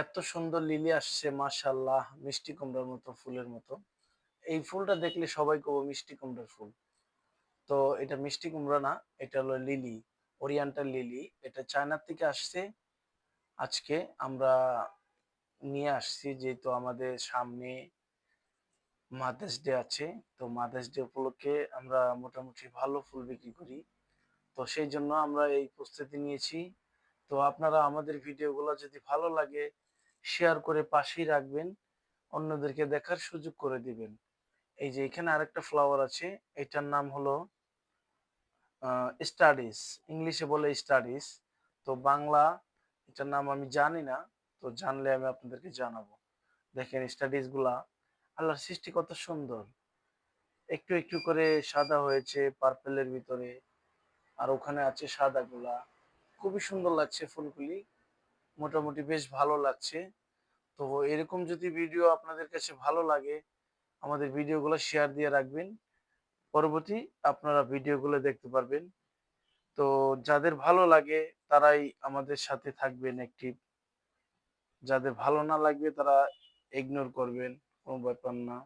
এত সুন্দর লিলি আসছে মাশাআল্লাহ, মিষ্টি কুমড়ার মতো ফুলের মতো। এই ফুলটা দেখলে সবাই কব মিষ্টি কুমড়ার ফুল। তো এটা মিষ্টি কুমড়া না, এটা হলো লিলি, ওরিয়েন্টাল লিলি। এটা চায়না থেকে আসছে। আজকে আমরা নিয়ে আসছি যেহেতু আমাদের সামনে মাদার্স ডে আছে। তো মাদার্স ডে উপলক্ষে আমরা মোটামুটি ভালো ফুল বিক্রি করি। তো সেইজন্য আমরা এই প্রস্তুতি নিয়েছি। তো আপনারা আমাদের ভিডিওগুলো যদি ভালো লাগে শেয়ার করে পাশেই রাখবেন। অন্যদেরকে দেখার সুযোগ করে দিবেন। এই যে এখানে আরেকটা ফ্লাওয়ার আছে। এটার নাম হলো স্টাডিজ। ইংলিশে বলে স্টাডিজ। তো বাংলা এটার নাম আমি জানি না। তো জানলে আমি আপনাদেরকে জানাবো। দেখেন স্টাডিজ গুলা আল্লাহর সৃষ্টি কত সুন্দর। একটু একটু করে সাদা হয়েছে পার্পেলের ভিতরে। আর ওখানে আছে সাদা গুলা। খুবই সুন্দর লাগছে ফুলগুলি। মোটামুটি বেশ ভালো লাগছে। তো এরকম যদি ভিডিও আপনাদের কাছে ভালো লাগে আমাদের ভিডিওগুলো শেয়ার দিয়ে রাখবেন। পরবর্তী আপনারা ভিডিওগুলো দেখতে পারবেন। তো যাদের ভালো লাগে তারাই আমাদের সাথে থাকবেন অ্যাক্টিভ। যাদের ভালো না লাগবে তারা ইগনোর করবেন। কোনো ব্যাপার না।